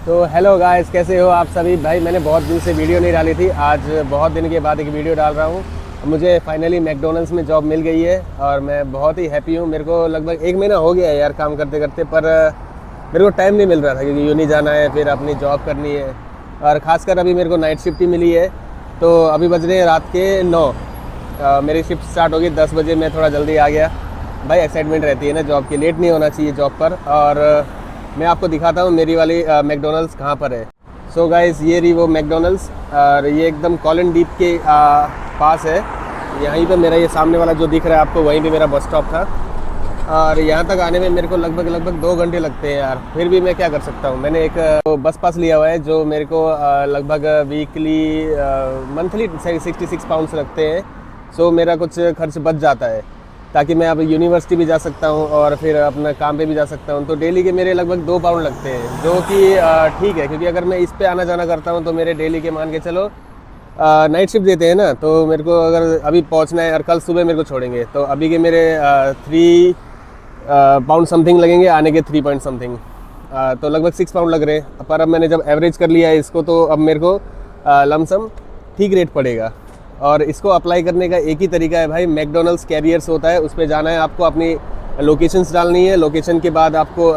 तो hello guys, कैसे हो आप सभी। भाई मैंने बहुत दिन से वीडियो नहीं डाली थी, आज बहुत दिन के बाद एक वीडियो डाल रहा हूँ। मुझे फाइनली मैकडोनल्ड्स में जॉब मिल गई है और मैं बहुत ही हैप्पी हूँ। मेरे को लगभग 1 महीना हो गया है यार काम करते करते, पर मेरे को टाइम नहीं मिल रहा था क्योंकि यूनी जाना है, फिर अपनी जॉब करनी है और ख़ासकर अभी मेरे को नाइट शिफ्ट ही मिली है। तो अभी बज रहे हैं रात के 9। मेरी शिफ्ट स्टार्ट होगी 10 बजे। मैं थोड़ा जल्दी आ गया। भाई एक्साइटमेंट रहती है ना जॉब की, लेट नहीं होना चाहिए जॉब पर। और मैं आपको दिखाता हूँ मेरी वाली मैकडोनल्ड्स कहाँ पर है। सो गाइस, ये रही वो मैकडोनल्ड्स और ये एकदम कॉलन डीप के पास है। यहीं पे मेरा ये सामने वाला जो दिख रहा है आपको, वहीं पे मेरा बस स्टॉप था और यहाँ तक आने में मेरे को लगभग 2 घंटे लगते हैं यार। फिर भी मैं क्या कर सकता हूँ, मैंने एक बस पास लिया हुआ है जो मेरे को लगभग वीकली मंथली 66 पाउंड्स लगते हैं। सो मेरा कुछ खर्च बच जाता है ताकि मैं अब यूनिवर्सिटी भी जा सकता हूँ और फिर अपना काम पे भी जा सकता हूँ। तो डेली के मेरे लगभग 2 पाउंड लगते हैं, जो कि ठीक है, क्योंकि अगर मैं इस पे आना जाना करता हूँ तो मेरे डेली के मान के चलो नाइट शिफ्ट देते हैं ना, तो मेरे को अगर अभी पहुँचना है और कल सुबह मेरे को छोड़ेंगे तो अभी के मेरे 3 पाउंड समथिंग लगेंगे, आने के 3 पॉइंट समथिंग। तो लगभग 6 पाउंड लग रहे हैं। पर अब मैंने जब एवरेज कर लिया है इसको तो अब मेरे को लमसम ठीक रेट पड़ेगा। और इसको अप्लाई करने का एक ही तरीका है भाई, मैकडोनल्ड्स कैरियर्स होता है, उस पर जाना है आपको, अपनी लोकेशंस डालनी है। लोकेशन के बाद आपको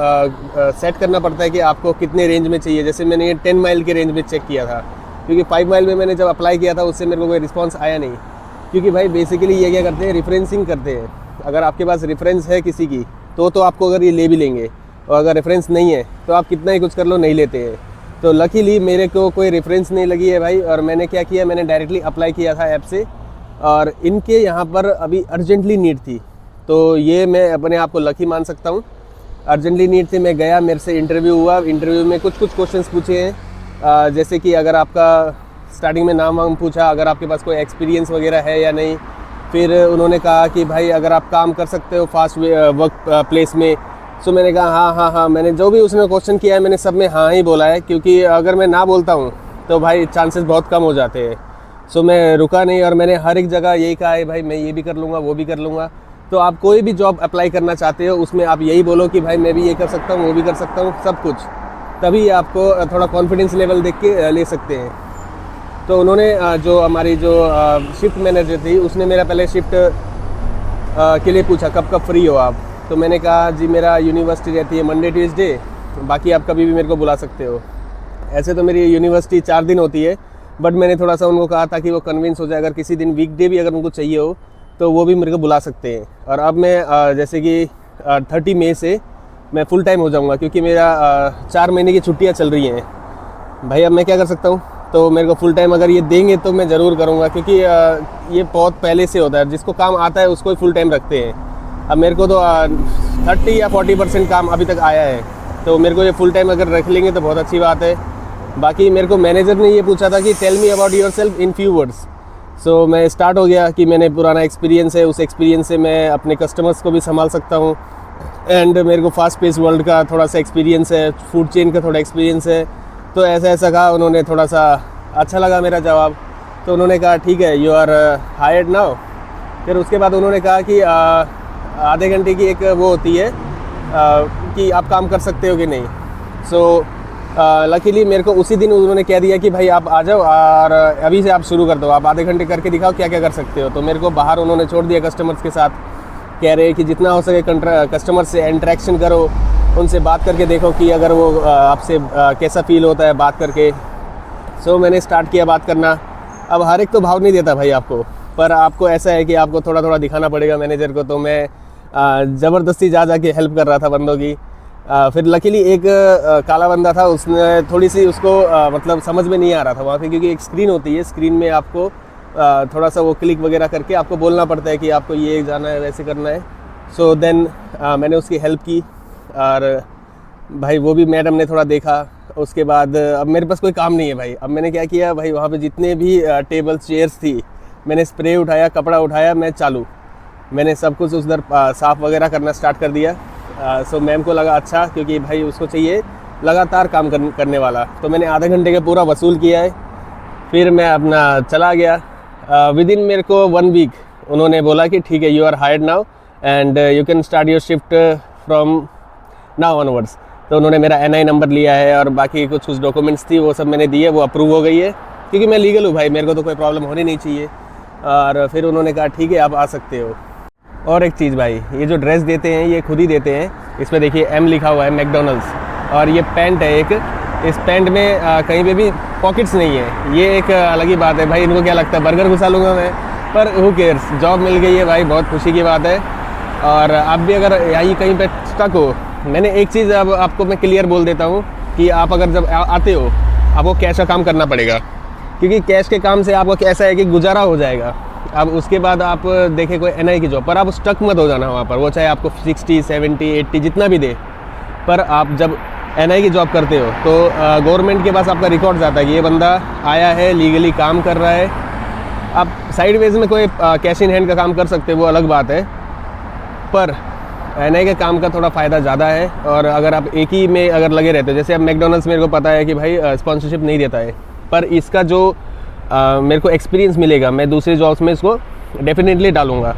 सेट करना पड़ता है कि आपको कितने रेंज में चाहिए। जैसे मैंने ये 10 माइल के रेंज में चेक किया था, क्योंकि 5 माइल में मैंने जब अप्लाई किया था उससे मेरे को कोई रिस्पॉन्स आया नहीं। क्योंकि भाई बेसिकली ये क्या करते हैं, रेफरेंसिंग करते हैं। अगर आपके पास रेफरेंस है किसी की तो आपको अगर ये ले भी लेंगे, और अगर रेफरेंस नहीं है तो आप कितना ही कुछ कर लो, नहीं लेते हैं। तो लकीली मेरे को कोई रेफरेंस नहीं लगी है भाई। और मैंने क्या किया, मैंने डायरेक्टली अप्लाई किया था ऐप से और इनके यहाँ पर अभी अर्जेंटली नीड थी। तो ये मैं अपने आप को लकी मान सकता हूँ। अर्जेंटली नीड थी, मैं गया, मेरे से इंटरव्यू हुआ। इंटरव्यू में कुछ क्वेश्चंस पूछे हैं, जैसे कि अगर आपका स्टार्टिंग में नाम वाम पूछा, अगर आपके पास कोई एक्सपीरियंस वगैरह है या नहीं। फिर उन्होंने कहा कि भाई अगर आप काम कर सकते हो फास्ट वर्क प्लेस में। सो मैंने कहा हाँ, मैंने जो भी उसने क्वेश्चन किया है मैंने सब में हाँ ही बोला है, क्योंकि अगर मैं ना बोलता हूँ तो भाई चांसेस बहुत कम हो जाते हैं। सो मैं रुका नहीं और मैंने हर एक जगह यही कहा है भाई मैं ये भी कर लूँगा, वो भी कर लूँगा। तो आप कोई भी जॉब अप्लाई करना चाहते हो उसमें आप यही बोलो कि भाई मैं भी ये कर सकता हूँ, वो भी कर सकता हूँ, सब कुछ। तभी आपको थोड़ा कॉन्फिडेंस लेवल देख के ले सकते हैं। तो उन्होंने जो हमारी जो शिफ्ट मैनेजर थी उसने मेरा पहले शिफ्ट के लिए पूछा कब फ्री हो आप। तो मैंने कहा जी मेरा यूनिवर्सिटी रहती है मंडे ट्यूसडे, बाकी आप कभी भी मेरे को बुला सकते हो। ऐसे तो मेरी यूनिवर्सिटी 4 दिन होती है, बट मैंने थोड़ा सा उनको कहा था कि वो कन्विंस हो जाए, अगर किसी दिन वीकडे भी अगर उनको चाहिए हो तो वो भी मेरे को बुला सकते हैं। और अब मैं जैसे कि 30 मई से मैं फुल टाइम हो जाऊँगा, क्योंकि मेरा 4 महीने की छुट्टियाँ चल रही हैं। भाई अब मैं क्या कर सकता हूँ, तो मेरे को फुल टाइम अगर ये देंगे तो मैं ज़रूर करूँगा, क्योंकि ये बहुत पहले से होता है, जिसको काम आता है उसको ही फुल टाइम रखते हैं। अब मेरे को तो 30 या 40% काम अभी तक आया है, तो मेरे को ये फुल टाइम अगर रख लेंगे तो बहुत अच्छी बात है। बाकी मेरे को मैनेजर ने ये पूछा था कि tell me about yourself in few words. So मैं स्टार्ट हो गया कि मैंने पुराना एक्सपीरियंस है, उस एक्सपीरियंस से मैं अपने कस्टमर्स को भी संभाल सकता हूँ। एंड मेरे को फास्ट पेस वर्ल्ड का थोड़ा सा एक्सपीरियंस है, फूड चेन का थोड़ा एक्सपीरियंस है। तो ऐसा कहा उन्होंने, थोड़ा सा अच्छा लगा मेरा जवाब। तो उन्होंने कहा ठीक है, यू आर हायर्ड नाउ। फिर उसके बाद उन्होंने कहा कि आधे घंटे की एक वो होती है कि आप काम कर सकते हो कि नहीं। सो लकीली मेरे को उसी दिन उन्होंने कह दिया कि भाई आप आ जाओ और अभी से आप शुरू कर दो, आप आधे घंटे करके दिखाओ क्या क्या कर सकते हो। तो मेरे को बाहर उन्होंने छोड़ दिया कस्टमर्स के साथ। कह रहे कि जितना हो सके कस्टमर से इंटरेक्शन करो, उनसे बात करके देखो कि अगर वो आपसे कैसा फील होता है बात करके। सो मैंने स्टार्ट किया बात करना। अब हर एक तो भाव नहीं देता भाई आपको, पर आपको ऐसा है कि आपको थोड़ा थोड़ा दिखाना पड़ेगा मैनेजर को। तो मैं ज़बरदस्ती जा के हेल्प कर रहा था बंदों की। फिर लकीली एक काला बंदा था, उसने थोड़ी सी उसको मतलब समझ में नहीं आ रहा था वहाँ पे, क्योंकि एक स्क्रीन होती है, स्क्रीन में आपको थोड़ा सा वो क्लिक वगैरह करके आपको बोलना पड़ता है कि आपको ये जाना है, वैसे करना है। सो देन मैंने उसकी हेल्प की और भाई वो भी मैडम ने थोड़ा देखा। उसके बाद अब मेरे पास कोई काम नहीं है भाई। अब मैंने क्या किया भाई, वहाँ पे जितने भी टेबल चेयर्स थी, मैंने स्प्रे उठाया, कपड़ा उठाया, मैं चालू, मैंने सब कुछ उधर साफ़ वगैरह करना स्टार्ट कर दिया। सो मैम को लगा अच्छा, क्योंकि भाई उसको चाहिए लगातार काम करने वाला। तो मैंने आधे घंटे का पूरा वसूल किया है। फिर मैं अपना चला गया। विद इन मेरे को 1 वीक उन्होंने बोला कि ठीक है, you are hired now and you can start your shift from now onwards. तो उन्होंने मेरा NI नंबर लिया है और बाकी कुछ डॉक्यूमेंट्स थी वो सब मैंने दिए, वो अप्रूव हो गई है क्योंकि मैं लीगल हूँ भाई, मेरे को तो कोई प्रॉब्लम होनी नहीं चाहिए। और फिर उन्होंने कहा ठीक है आप आ सकते हो। और एक चीज़ भाई, ये जो ड्रेस देते हैं ये खुद ही देते हैं, इसमें देखिए M लिखा हुआ है मैकडोनल्ड्स, और ये पैंट है एक, इस पैंट में कहीं पे भी पॉकेट्स नहीं है, ये एक अलग ही बात है भाई। इनको क्या लगता है बर्गर घुसा लूँगा मैं, पर हु केयर्स, जॉब मिल गई है भाई, बहुत खुशी की बात है। और आप भी अगर यहीं कहीं पे स्टक हो, मैंने एक चीज़ अब आपको मैं क्लियर बोल देता हूँ कि आप अगर जब आते हो आपको कैश का काम करना पड़ेगा, क्योंकि कैश के काम से आपको कैसा है कि गुजारा हो जाएगा। अब उसके बाद आप देखें कोई NI की जॉब पर, आप स्टक मत हो जाना वहाँ पर, वो चाहे आपको 60, 70, 80 जितना भी दे, पर आप जब NI की जॉब करते हो तो गवर्नमेंट के पास आपका रिकॉर्ड आता है कि ये बंदा आया है, लीगली काम कर रहा है। आप साइड वेज में कोई कैश इन हैंड का काम कर सकते हो, वो अलग बात है, पर NI के काम का थोड़ा फ़ायदा ज़्यादा है। और अगर आप एक ही में अगर लगे रहते हो, जैसे अब मैकडोनल्ड्स मेरे को पता है कि भाई स्पॉन्सरशिप नहीं देता है, पर इसका जो मेरे को एक्सपीरियंस मिलेगा, मैं दूसरे जॉब्स में इसको डेफिनेटली डालूँगा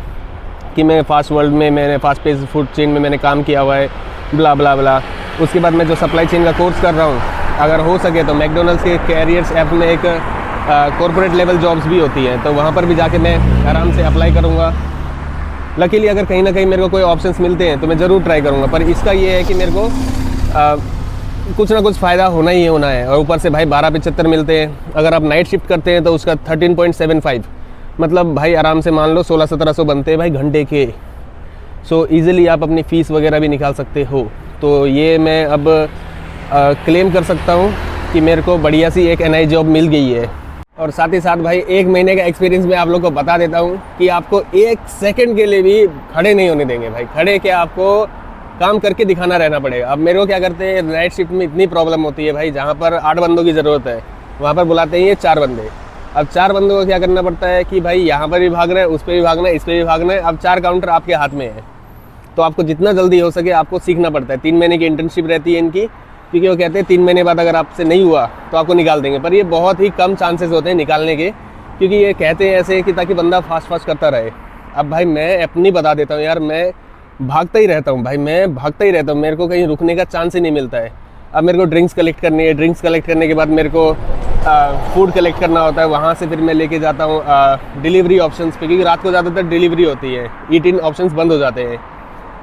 कि मैं फास्ट वर्ल्ड में, मैंने फास्ट पेस फूड चेन में मैंने काम किया हुआ है, ब्ला ब्ला ब्ला। उसके बाद मैं जो सप्लाई चेन का कोर्स कर रहा हूँ, अगर हो सके तो मैकडोनल्ड्स के कैरियर्स ऐप में एक कॉर्पोरेट लेवल जॉब्स भी होती हैं, तो वहाँ पर भी जाके मैं आराम से अप्लाई करूँगा। लकीली अगर कहीं ना कहीं मेरे को कोई ऑप्शंस मिलते हैं तो मैं ज़रूर ट्राई करूँगा, पर इसका ये है कि मेरे को कुछ ना कुछ फ़ायदा होना ही होना है। और ऊपर से भाई 12.75 मिलते हैं, अगर आप नाइट शिफ्ट करते हैं तो उसका 13.75, मतलब भाई आराम से मान लो 1600-1700 बनते हैं भाई घंटे के। सो ईज़िली आप अपनी फ़ीस वगैरह भी निकाल सकते हो। तो ये मैं अब क्लेम कर सकता हूँ कि मेरे को बढ़िया सी एक NI जॉब मिल गई है। और साथ ही साथ भाई 1 महीने का एक्सपीरियंस मैं आप लोग को बता देता हूँ कि आपको 1 सेकंड के लिए भी खड़े नहीं होने देंगे भाई। खड़े क्या, आपको काम करके दिखाना रहना पड़ेगा। अब मेरे को क्या करते हैं, नाइट शिफ्ट में इतनी प्रॉब्लम होती है भाई, जहाँ पर 8 बंदों की ज़रूरत है वहाँ पर बुलाते हैं ये 4 बंदे। अब 4 बंदों को क्या करना पड़ता है कि भाई यहाँ पर भी भागना है, उस पर भी भागना है, इस पर भी भागना है। अब 4 काउंटर आपके हाथ में है, तो आपको जितना जल्दी हो सके आपको सीखना पड़ता है। 3 महीने की इंटर्नशिप रहती है इनकी, क्योंकि वो कहते हैं 3 महीने बाद अगर आपसे नहीं हुआ तो आपको निकाल देंगे, पर ये बहुत ही कम चांसेस होते हैं निकालने के, क्योंकि ये कहते हैं ऐसे कि ताकि बंदा फास्ट करता रहे। अब भाई मैं अपनी बता देता हूँ यार, मैं भागता ही रहता हूँ भाई, मैं भागता ही रहता हूँ, मेरे को कहीं रुकने का चांस ही नहीं मिलता है। अब मेरे को ड्रिंक्स कलेक्ट करनी है, ड्रिंक्स कलेक्ट करने के बाद मेरे को फूड कलेक्ट करना होता है, वहाँ से फिर मैं लेके जाता हूँ डिलीवरी ऑप्शंस पे, क्योंकि रात को ज़्यादातर डिलीवरी होती है, ईट इन ऑप्शंस बंद हो जाते हैं।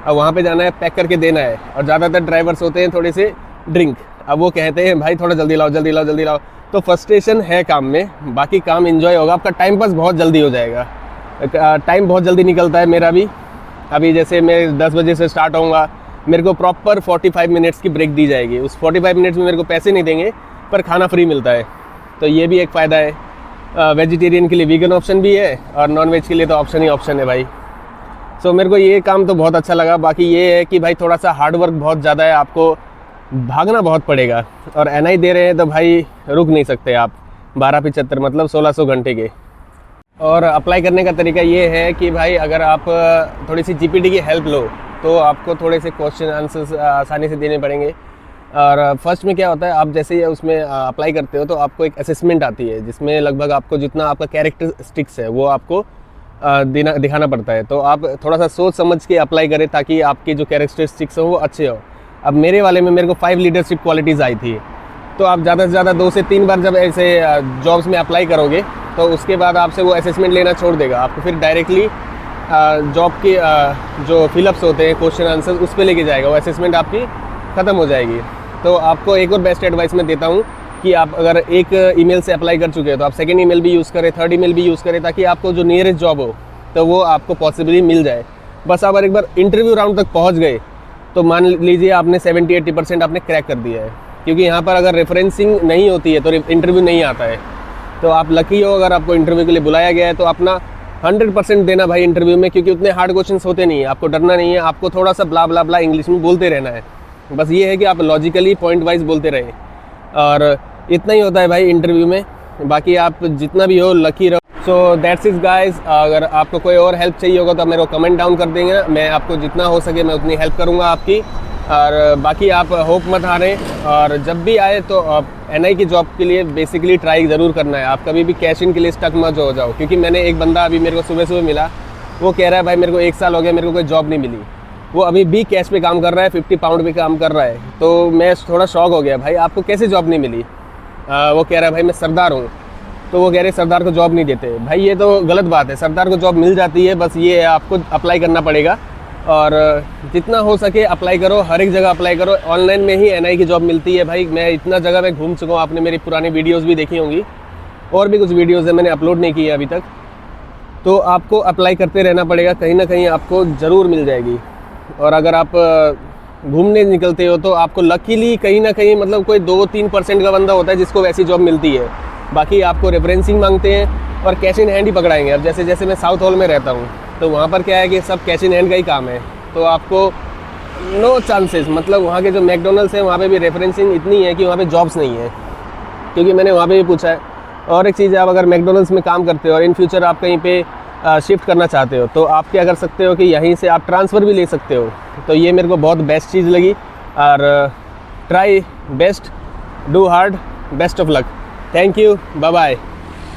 अब वहाँ पे जाना है, पैक करके देना है, और ज़्यादातर ड्राइवर्स होते हैं थोड़े से ड्रिंक। अब वो कहते हैं भाई थोड़ा जल्दी लाओ जल्दी लाओ जल्दी लाओ, तो फ्रस्ट्रेशन है काम में, बाकी काम इन्जॉय होगा, आपका टाइम पास बहुत जल्दी हो जाएगा। टाइम बहुत जल्दी निकलता है मेरा भी। अभी जैसे मैं 10 बजे से स्टार्ट होऊंगा, मेरे को प्रॉपर 45 मिनट्स की ब्रेक दी जाएगी। उस 45 मिनट्स में मेरे को पैसे नहीं देंगे, पर खाना फ्री मिलता है, तो ये भी एक फ़ायदा है। वेजिटेरियन के लिए वीगन ऑप्शन भी है, और नॉन वेज के लिए तो ऑप्शन ही ऑप्शन है भाई। सो मेरे को ये काम तो बहुत अच्छा लगा। बाकी ये है कि भाई थोड़ा सा हार्ड वर्क बहुत ज़्यादा है, आपको भागना बहुत पड़ेगा, और NI दे रहे हैं तो भाई रुक नहीं सकते आप। 12.75 मतलब 1600 घंटे के। और अप्लाई करने का तरीका ये है कि भाई अगर आप थोड़ी सी GPT की हेल्प लो तो आपको थोड़े से क्वेश्चन आंसर्स आसानी से देने पड़ेंगे। और फर्स्ट में क्या होता है, आप जैसे ही उसमें अप्लाई करते हो तो आपको एक असेसमेंट आती है, जिसमें लगभग आपको जितना आपका कैरेक्टरिस्टिक्स है वो आपको दिखाना पड़ता है। तो आप थोड़ा सा सोच समझ के अप्लाई करें ताकि आपके जो कैरेक्टरिस्टिक्स हो वो अच्छे हो। अब मेरे वाले में मेरे को 5 लीडरशिप क्वालिटीज़ आई थी, तो आप ज़्यादा से ज़्यादा 2 से 3 बार जब ऐसे जॉब्स में अप्लाई करोगे तो उसके बाद आपसे वो असेसमेंट लेना छोड़ देगा, आपको फिर डायरेक्टली जॉब के जो फिलअप्स होते हैं क्वेश्चन आंसर उस पर लेके जाएगा, वो असेसमेंट आपकी ख़त्म हो जाएगी। तो आपको एक और बेस्ट एडवाइस मैं देता हूँ कि आप अगर एक ईमेल से अप्लाई कर चुके हो तो आप सेकंड ईमेल भी यूज़ करें, थर्ड ईमेल भी यूज़ करें, ताकि आपको जो नियरेस्ट जॉब हो तो वो आपको पॉसिबली मिल जाए। बस आप एक बार इंटरव्यू राउंड तक पहुँच गए तो मान लीजिए आपने 70-80% आपने क्रैक कर दिया है, क्योंकि यहाँ पर अगर रेफरेंसिंग नहीं होती है तो इंटरव्यू नहीं आता है। तो आप लकी हो अगर आपको इंटरव्यू के लिए बुलाया गया है, तो अपना 100% देना भाई इंटरव्यू में, क्योंकि उतने हार्ड क्वेश्चंस होते नहीं है, आपको डरना नहीं है, आपको थोड़ा सा ब्ला ब्ला ब्ला इंग्लिश में बोलते रहना है। बस ये है कि आप लॉजिकली पॉइंट वाइज बोलते रहें, और इतना ही होता है भाई इंटरव्यू में। बाकी आप जितना भी हो लकी रहो। So that's it guys. अगर आपको कोई और हेल्प चाहिए होगा तो आप मेरे को कमेंट डाउन कर देंगे, मैं आपको जितना हो सके मैं उतनी हेल्प करूँगा आपकी। और बाकी आप होप मत हारें, और जब भी आए तो NI की जॉब के लिए बेसिकली ट्राई ज़रूर करना है। आप कभी भी कैश इन के लिए स्टक मत हो जाओ, क्योंकि मैंने एक बंदा अभी मेरे को सुबह सुबह मिला, वो कह रहा है भाई मेरे को 1 साल हो गया, मेरे को कोई जॉब नहीं मिली। वो अभी भी कैश पे काम कर रहा है, 50 पाउंड पे काम कर रहा है। तो मैं थोड़ा शॉक हो गया, भाई आपको कैसे जॉब नहीं मिली? वो कह रहा है भाई मैं सरदार हूँ। तो वो कह रहे सरदार को जॉब नहीं देते। भाई ये तो गलत बात है, सरदार को जॉब मिल जाती है, बस ये आपको अप्लाई करना पड़ेगा और जितना हो सके अप्लाई करो, हर एक जगह अप्लाई करो। ऑनलाइन में ही NI की जॉब मिलती है भाई। मैं इतना जगह मैं घूम चुका हूँ, आपने मेरी पुरानी वीडियोस भी देखी होंगी और भी कुछ वीडियोस है मैंने अपलोड नहीं की है अभी तक। तो आपको अप्लाई करते रहना पड़ेगा, कहीं ना कहीं आपको ज़रूर मिल जाएगी। और अगर आप घूमने निकलते हो तो आपको लकीली कहीं ना कहीं मतलब कोई 2-3% का बंदा होता है जिसको वैसी जॉब मिलती है। बाकी आपको रेफरेंसिंग मांगते हैं और कैश इन हैंड ही पकड़ाएंगे। अब जैसे जैसे मैं साउथ हॉल में रहता हूँ तो वहाँ पर क्या है कि सब कैश इन हैंड का ही काम है। तो आपको नो चांसेस, मतलब वहाँ के जो मैकडोनल्ड्स हैं वहाँ पे भी रेफरेंसिंग इतनी है कि वहाँ पे जॉब्स नहीं है, क्योंकि मैंने वहाँ पे भी पूछा है। और एक चीज़ है, आप अगर मैकडोनल्ड्स में काम करते हो और इन फ्यूचर आप कहीं पे शिफ्ट करना चाहते हो तो आप क्या कर सकते हो कि यहीं से आप ट्रांसफ़र भी ले सकते हो। तो ये मेरे को बहुत बेस्ट चीज़ लगी। और try best, do hard, best of luck. Thank you, bye bye.